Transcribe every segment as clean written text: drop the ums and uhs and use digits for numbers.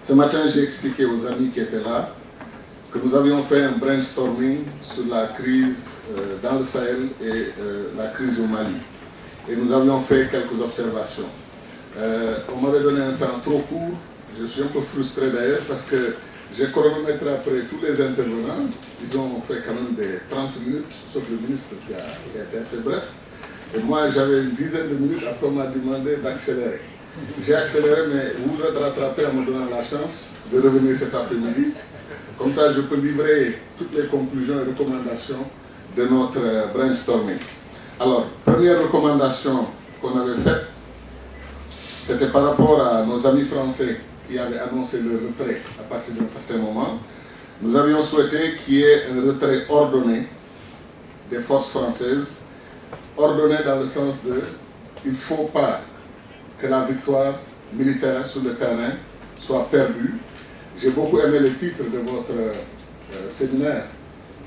Ce matin, j'ai expliqué aux amis qui étaient là que nous avions fait un brainstorming sur la crise dans le Sahel et la crise au Mali. Et nous avions fait quelques observations. On m'avait donné un temps trop court. Je suis un peu frustré d'ailleurs parce que j'ai chronométré après tous les intervenants. Ils ont fait quand même des 30 minutes, sauf le ministre qui a été assez bref. Et moi, j'avais une dizaine de minutes, après on m'a demandé d'accélérer. J'ai accéléré, mais vous vous êtes rattrapé en me donnant la chance de revenir cet après-midi. Comme ça, je peux livrer toutes les conclusions et recommandations de notre brainstorming. Alors, première recommandation qu'on avait faite, c'était par rapport à nos amis français qui avaient annoncé le retrait à partir d'un certain moment. Nous avions souhaité qu'il y ait un retrait ordonné des forces françaises, ordonné dans le sens de il ne faut pas que la victoire militaire sur le terrain soit perdue. J'ai beaucoup aimé le titre de votre séminaire.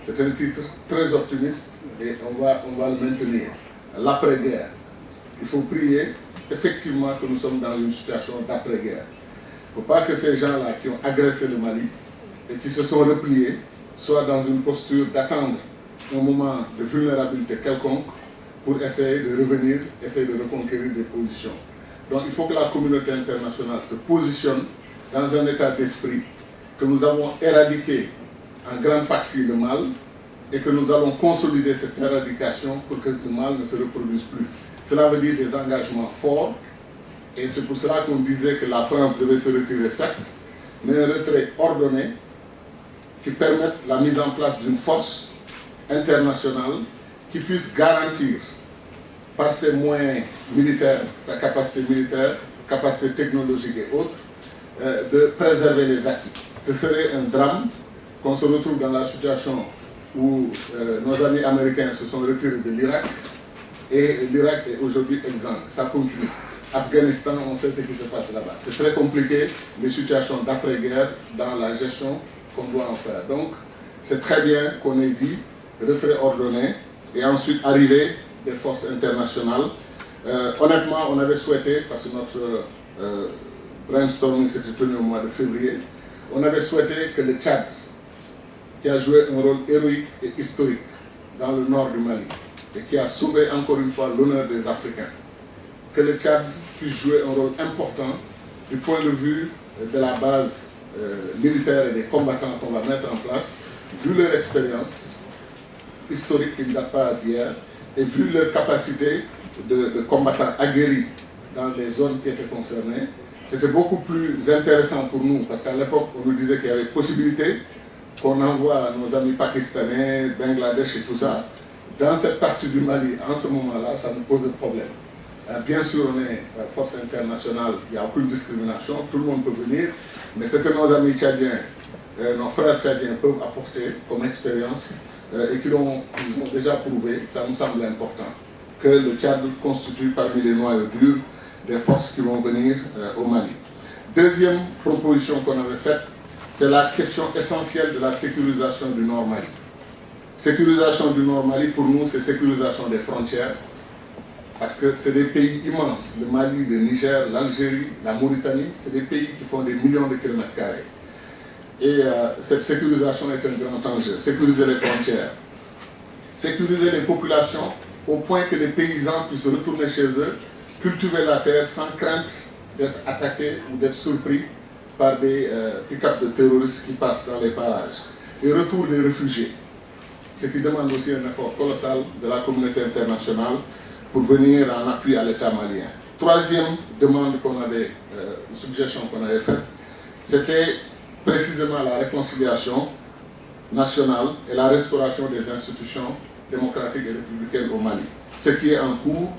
C'est un titre très optimiste et on va le maintenir. L'après-guerre. Il faut prier effectivement que nous sommes dans une situation d'après-guerre. Il ne faut pas que ces gens-là qui ont agressé le Mali et qui se sont repliés soient dans une posture d'attendre un moment de vulnérabilité quelconque pour essayer de revenir, essayer de reconquérir des positions. Donc il faut que la communauté internationale se positionne dans un état d'esprit que nous avons éradiqué en grande partie le mal et que nous allons consolider cette éradication pour que le mal ne se reproduise plus. Cela veut dire des engagements forts et c'est pour cela qu'on disait que la France devait se retirer certes, mais un retrait ordonné qui permette la mise en place d'une force internationale qui puisse garantir par ses moyens militaires, sa capacité militaire, capacité technologique et autres, de préserver les acquis. Ce serait un drame qu'on se retrouve dans la situation où nos amis américains se sont retirés de l'Irak et l'Irak est aujourd'hui exsangue. Ça continue. Afghanistan, on sait ce qui se passe là-bas. C'est très compliqué, les situations d'après-guerre dans la gestion qu'on doit en faire. Donc, c'est très bien qu'on ait dit retrait ordonné et ensuite arriver des forces internationales. Honnêtement, on avait souhaité, parce que notre brainstorming s'était tenu au mois de février, on avait souhaité que le Tchad, qui a joué un rôle héroïque et historique dans le nord du Mali, et qui a sauvé encore une fois l'honneur des Africains, que le Tchad puisse jouer un rôle important du point de vue de la base militaire et des combattants qu'on va mettre en place, vu leur expérience historique qui ne date pas d'hier, et vu leur capacité de combattants aguerris dans les zones qui étaient concernées. C'était beaucoup plus intéressant pour nous, parce qu'à l'époque, on nous disait qu'il y avait possibilité qu'on envoie nos amis pakistanais, Bangladesh et tout ça. Dans cette partie du Mali, en ce moment-là, ça nous pose un problème. Bien sûr, on est force internationale, il n'y a aucune discrimination, tout le monde peut venir, mais ce que nos amis tchadiens, nos frères tchadiens peuvent apporter comme expérience, et qu'ils ont déjà prouvé, ça nous semble important, que le Tchad constitue parmi les noyaux durs des forces qui vont venir au Mali. Deuxième proposition qu'on avait faite, c'est la question essentielle de la sécurisation du Nord Mali. Sécurisation du Nord Mali, pour nous, c'est sécurisation des frontières, parce que c'est des pays immenses, le Mali, le Niger, l'Algérie, la Mauritanie, c'est des pays qui font des millions de kilomètres carrés. Et cette sécurisation est un grand enjeu. Sécuriser les frontières, sécuriser les populations au point que les paysans puissent retourner chez eux, cultiver la terre sans crainte d'être attaqués ou d'être surpris par des pick-up de terroristes qui passent dans les parages. Et retour des réfugiés, ce qui demande aussi un effort colossal de la communauté internationale pour venir en appui à l'État malien. Troisième demande qu'on avait, suggestion qu'on avait faite, c'était précisément la réconciliation nationale et la restauration des institutions démocratiques et républicaines au Mali. Ce qui est en cours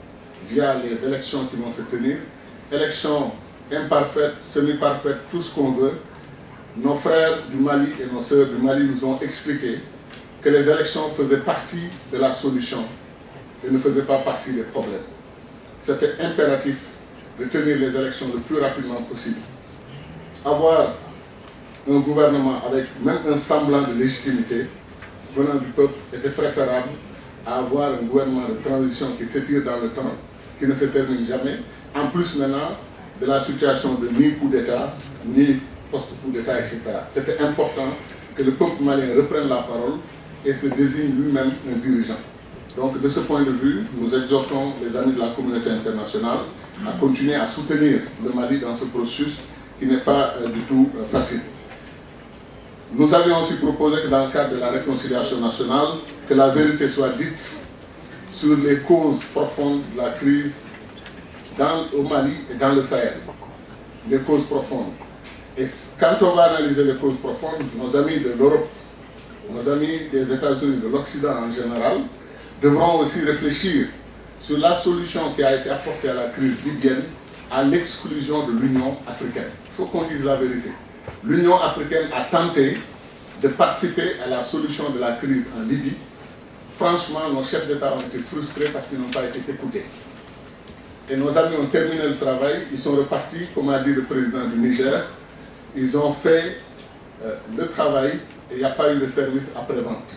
via les élections qui vont se tenir, élections imparfaites, semi-parfaites, tout ce qu'on veut. Nos frères du Mali et nos sœurs du Mali nous ont expliqué que les élections faisaient partie de la solution et ne faisaient pas partie des problèmes. C'était impératif de tenir les élections le plus rapidement possible. Avoir un gouvernement avec même un semblant de légitimité venant du peuple était préférable à avoir un gouvernement de transition qui s'étire dans le temps, qui ne se termine jamais, en plus maintenant de la situation de ni coup d'État, ni post-coup d'État, etc. C'était important que le peuple malien reprenne la parole et se désigne lui-même un dirigeant. Donc de ce point de vue, nous exhortons les amis de la communauté internationale à continuer à soutenir le Mali dans ce processus qui n'est pas du tout facile. Nous avions aussi proposé que dans le cadre de la réconciliation nationale, que la vérité soit dite sur les causes profondes de la crise au Mali et dans le Sahel. Les causes profondes. Et quand on va analyser les causes profondes, nos amis de l'Europe, nos amis des États-Unis, de l'Occident en général, devront aussi réfléchir sur la solution qui a été apportée à la crise libyenne à l'exclusion de l'Union africaine. Il faut qu'on dise la vérité. L'Union africaine a tenté de participer à la solution de la crise en Libye. Franchement, nos chefs d'État ont été frustrés parce qu'ils n'ont pas été écoutés. Et nos amis ont terminé le travail, ils sont repartis, comme a dit le président du Niger. Ils ont fait le travail et il n'y a pas eu de service après-vente.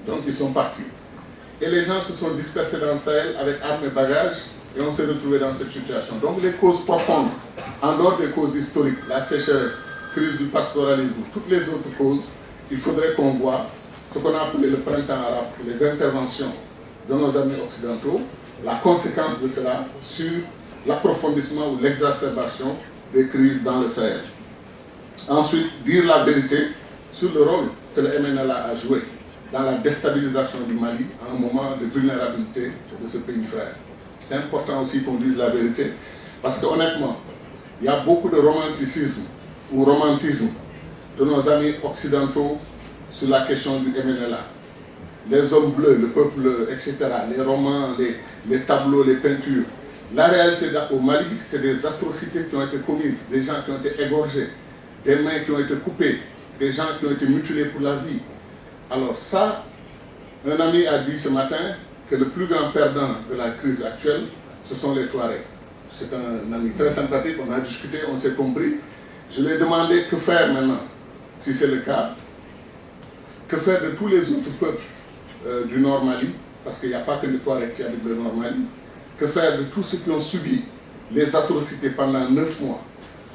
Donc ils sont partis. Et les gens se sont dispersés dans le Sahel avec armes et bagages et on s'est retrouvés dans cette situation. Donc les causes profondes, en dehors des causes historiques, la sécheresse, crise du pastoralisme, toutes les autres causes, il faudrait qu'on voit ce qu'on a appelé le printemps arabe, les interventions de nos amis occidentaux, la conséquence de cela sur l'approfondissement ou l'exacerbation des crises dans le Sahel. Ensuite, dire la vérité sur le rôle que le MNLA a joué dans la déstabilisation du Mali à un moment de vulnérabilité de ce pays frère. C'est important aussi qu'on dise la vérité, parce qu'honnêtement, il y a beaucoup de romanticisme ou romantisme de nos amis occidentaux sur la question du MNLA. Les hommes bleus, le peuple, etc., les romans, les tableaux, les peintures. La réalité au Mali, c'est des atrocités qui ont été commises, des gens qui ont été égorgés, des mains qui ont été coupées, des gens qui ont été mutilés pour la vie. Alors ça, un ami a dit ce matin que le plus grand perdant de la crise actuelle, ce sont les Touaregs. C'est un ami très sympathique, on a discuté, on s'est compris. Je lui ai demandé que faire maintenant, si c'est le cas, que faire de tous les autres peuples du Nord Mali, parce qu'il n'y a pas que les Touaregs qui habitent le Nord Mali, que faire de tous ceux qui ont subi les atrocités pendant 9 mois,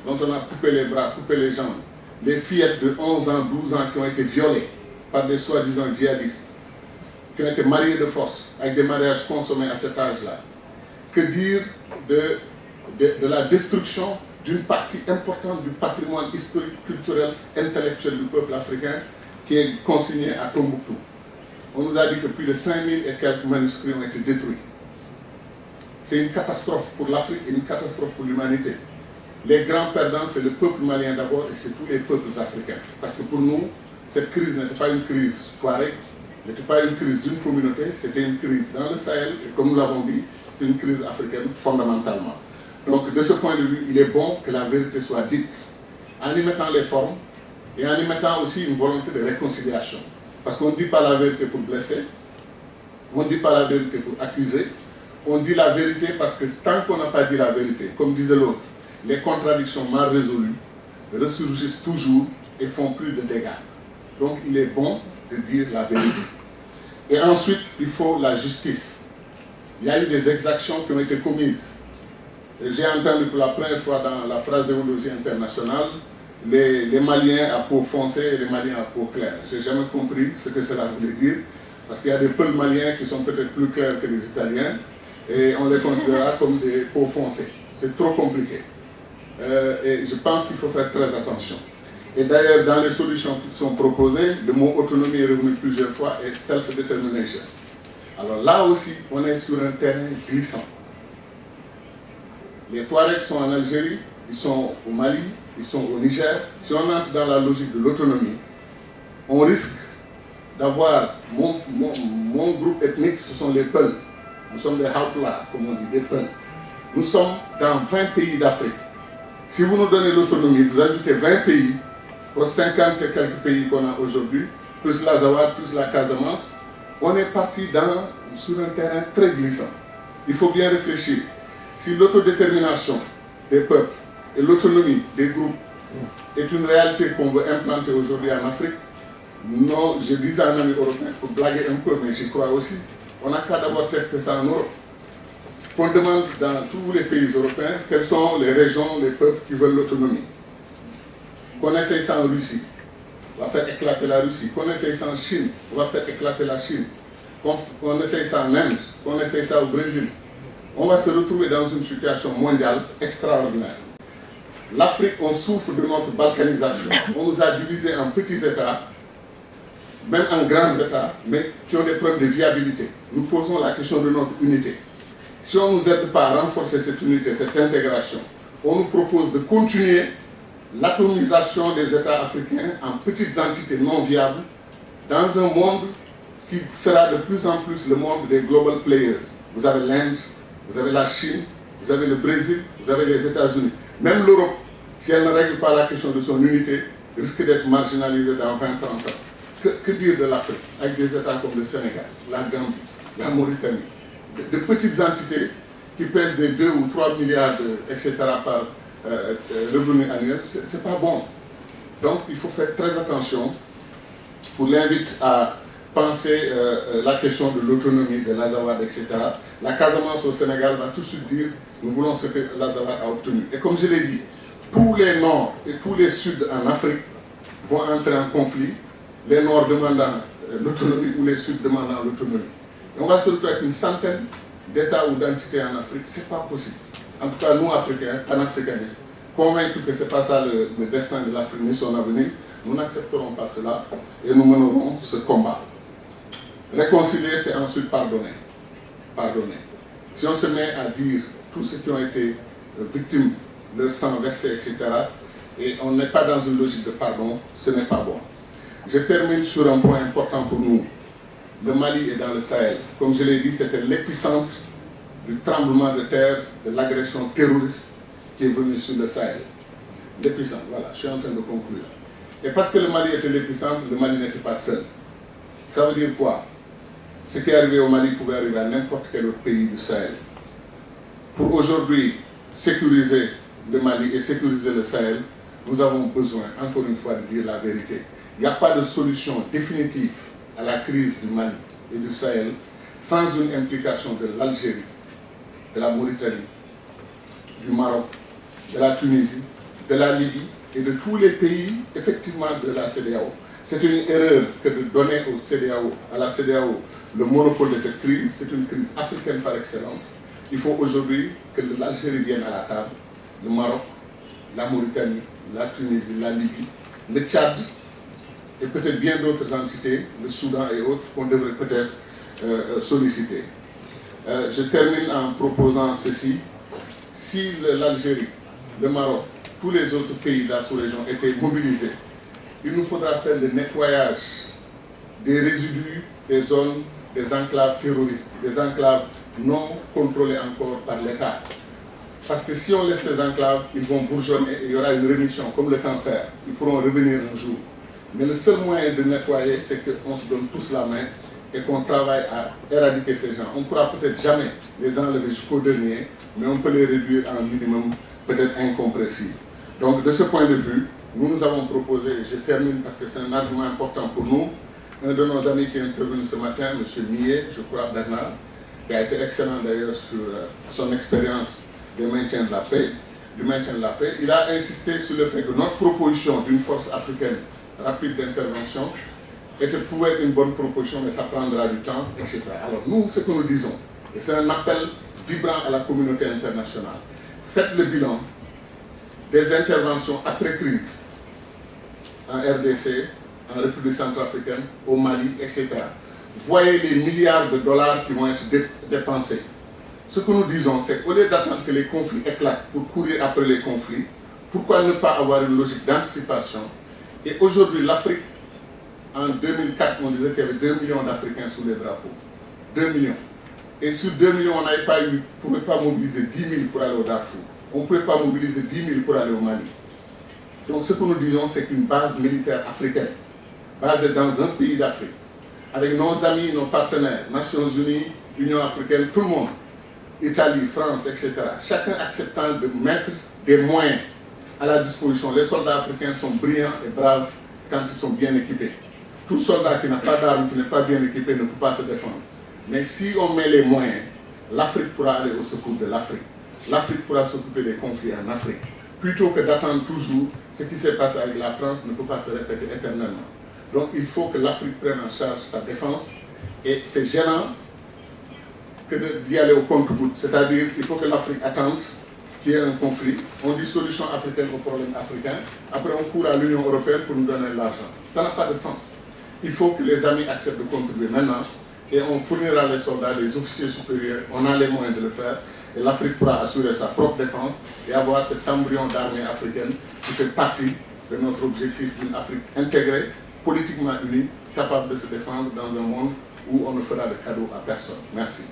dont on a coupé les bras, coupé les jambes, les fillettes de 11 ans, 12 ans qui ont été violées par des soi-disant djihadistes, qui ont été mariées de force, avec des mariages consommés à cet âge-là. Que dire de la destruction d'une partie importante du patrimoine historique, culturel, intellectuel du peuple africain qui est consigné à Tombouctou. On nous a dit que plus de 5000 et quelques manuscrits ont été détruits. C'est une catastrophe pour l'Afrique et une catastrophe pour l'humanité. Les grands perdants, c'est le peuple malien d'abord et c'est tous les peuples africains. Parce que pour nous, cette crise n'était pas une crise touareg, n'était pas une crise d'une communauté, c'était une crise dans le Sahel et comme nous l'avons dit, c'est une crise africaine fondamentalement. Donc de ce point de vue, il est bon que la vérité soit dite en y mettant les formes et en y mettant aussi une volonté de réconciliation. Parce qu'on ne dit pas la vérité pour blesser, on ne dit pas la vérité pour accuser, on dit la vérité parce que tant qu'on n'a pas dit la vérité, comme disait l'autre, les contradictions mal résolues ressurgissent toujours et font plus de dégâts. Donc il est bon de dire la vérité. Et ensuite, il faut la justice. Il y a eu des exactions qui ont été commises. J'ai entendu pour la première fois dans la phraséologie internationale les Maliens à peau foncée et les Maliens à peau claire. Je n'ai jamais compris ce que cela voulait dire, parce qu'il y a des peuples maliens qui sont peut-être plus clairs que les Italiens, et on les considérera comme des peaux foncées. C'est trop compliqué. Et je pense qu'il faut faire très attention. Et d'ailleurs, dans les solutions qui sont proposées, le mot autonomie est revenu plusieurs fois et self-determination. Alors là aussi, on est sur un terrain glissant. Les Touaregs sont en Algérie, ils sont au Mali, ils sont au Niger. Si on entre dans la logique de l'autonomie, on risque d'avoir mon groupe ethnique, ce sont les Peuls. Nous sommes des Hauptla, comme on dit, des Peuls. Nous sommes dans 20 pays d'Afrique. Si vous nous donnez l'autonomie, vous ajoutez 20 pays aux 50 et quelques pays qu'on a aujourd'hui, plus l'Azawad, plus la Casamance, on est parti sur un terrain très glissant. Il faut bien réfléchir. Si l'autodétermination des peuples et l'autonomie des groupes est une réalité qu'on veut implanter aujourd'hui en Afrique, non, je disais à un ami européen, pour blaguer un peu, mais j'y crois aussi, on n'a qu'à d'abord tester ça en Europe. Qu'on demande dans tous les pays européens quelles sont les régions, les peuples qui veulent l'autonomie. qu'on essaye ça en Russie, on va faire éclater la Russie. Qu'on essaye ça en Chine, on va faire éclater la Chine. Qu'on essaye ça en Inde, qu'on essaye ça au Brésil. On va se retrouver dans une situation mondiale extraordinaire. L'Afrique, on souffre de notre balkanisation. On nous a divisés en petits États, même en grands États, mais qui ont des problèmes de viabilité. Nous posons la question de notre unité. Si on ne nous aide pas à renforcer cette unité, cette intégration, on nous propose de continuer l'atomisation des États africains en petites entités non viables dans un monde qui sera de plus en plus le monde des global players. Vous avez l'Inde, vous avez la Chine, vous avez le Brésil, vous avez les États-Unis. Même l'Europe, si elle ne règle pas la question de son unité, risque d'être marginalisée dans 20-30 ans. Que dire de l'Afrique, avec des États comme le Sénégal, la Gambie, la Mauritanie, de petites entités qui pèsent des 2 ou 3 milliards, etc. par revenu annuel, c'est pas bon. Donc il faut faire très attention. Pour l'invite à penser la question de l'autonomie de l'Azawad, etc. La Casamance au Sénégal va tout de suite dire nous voulons ce que l'Azawad a obtenu. Et comme je l'ai dit, tous les Nords et tous les Suds en Afrique vont entrer en conflit, les Nords demandant l'autonomie ou les Suds demandant l'autonomie. Et on va se retrouver avec une centaine d'États ou d'entités en Afrique. Ce n'est pas possible. En tout cas, nous, Africains, panafricanistes, convaincus que ce n'est pas ça le destin de l'Afrique ni son avenir, nous n'accepterons pas cela et nous mènerons ce combat. Réconcilier, c'est ensuite pardonner. Pardonner. Si on se met à dire tous ceux qui ont été victimes, leur sang versé, etc., et on n'est pas dans une logique de pardon, ce n'est pas bon. Je termine sur un point important pour nous. Le Mali est dans le Sahel. Comme je l'ai dit, c'était l'épicentre du tremblement de terre, de l'agression terroriste qui est venue sur le Sahel. L'épicentre, voilà, je suis en train de conclure. Et parce que le Mali était l'épicentre, le Mali n'était pas seul. Ça veut dire quoi? Ce qui est arrivé au Mali pouvait arriver à n'importe quel autre pays du Sahel. Pour aujourd'hui sécuriser le Mali et sécuriser le Sahel, nous avons besoin, encore une fois, de dire la vérité. Il n'y a pas de solution définitive à la crise du Mali et du Sahel sans une implication de l'Algérie, de la Mauritanie, du Maroc, de la Tunisie, de la Libye et de tous les pays, effectivement, de la CEDEAO. C'est une erreur que de donner au CEDEAO, à la CEDEAO le monopole de cette crise. C'est une crise africaine par excellence. Il faut aujourd'hui que l'Algérie vienne à la table, le Maroc, la Mauritanie, la Tunisie, la Libye, le Tchad et peut-être bien d'autres entités, le Soudan et autres, qu'on devrait peut-être solliciter. Je termine en proposant ceci. Si l'Algérie, le Maroc, tous les autres pays de la sous-région étaient mobilisés, il nous faudra faire le nettoyage des résidus des zones, des enclaves terroristes, des enclaves non contrôlées encore par l'État. Parce que si on laisse ces enclaves, ils vont bourgeonner et il y aura une rémission, comme le cancer. Ils pourront revenir un jour. Mais le seul moyen de nettoyer, c'est qu'on se donne tous la main et qu'on travaille à éradiquer ces gens. On ne pourra peut-être jamais les enlever jusqu'au dernier, mais on peut les réduire à un minimum peut-être incompressible. Donc de ce point de vue, nous avons proposé, et je termine parce que c'est un argument important pour nous, un de nos amis qui est intervenu ce matin, M. Millet, je crois, Bernard, qui a été excellent d'ailleurs sur son expérience du maintien de la paix, il a insisté sur le fait que notre proposition d'une force africaine rapide d'intervention était pour être une bonne proposition, mais ça prendra du temps, etc. Alors nous, ce que nous disons, et c'est un appel vibrant à la communauté internationale, faites le bilan des interventions après crise en RDC, en République centrafricaine, au Mali, etc. Voyez les milliards de dollars qui vont être dépensés. Ce que nous disons, c'est qu'au lieu d'attendre que les conflits éclatent pour courir après les conflits, pourquoi ne pas avoir une logique d'anticipation? Et aujourd'hui, l'Afrique, en 2004, on disait qu'il y avait 2 millions d'Africains sous les drapeaux. 2 millions. Et sur 2 millions, on ne pouvait pas mobiliser 10 000 pour aller au Darfour. On ne pouvait pas mobiliser 10 000 pour aller au Mali. Donc ce que nous disons, c'est qu'une base militaire africaine, basée dans un pays d'Afrique, avec nos amis, nos partenaires, Nations Unies, Union africaine, tout le monde, Italie, France, etc., chacun acceptant de mettre des moyens à la disposition. Les soldats africains sont brillants et braves quand ils sont bien équipés. Tout soldat qui n'a pas d'armes, qui n'est pas bien équipé, ne peut pas se défendre. Mais si on met les moyens, l'Afrique pourra aller au secours de l'Afrique. L'Afrique pourra s'occuper des conflits en Afrique. plutôt que d'attendre toujours, ce qui s'est passé avec la France ne peut pas se répéter éternellement. Donc il faut que l'Afrique prenne en charge sa défense, et c'est gênant que d'y aller au compte-gouttes. C'est-à-dire qu'il faut que l'Afrique attende qu'il y ait un conflit, on dit solution africaine au problème africain, après on court à l'Union européenne pour nous donner de l'argent. Ça n'a pas de sens. Il faut que les amis acceptent de contribuer maintenant, et on fournira les soldats, les officiers supérieurs, on a les moyens de le faire, et l'Afrique pourra assurer sa propre défense et avoir cet embryon d'armée africaine qui fait partie de notre objectif d'une Afrique intégrée, politiquement unie, capable de se défendre dans un monde où on ne fera de cadeaux à personne. Merci.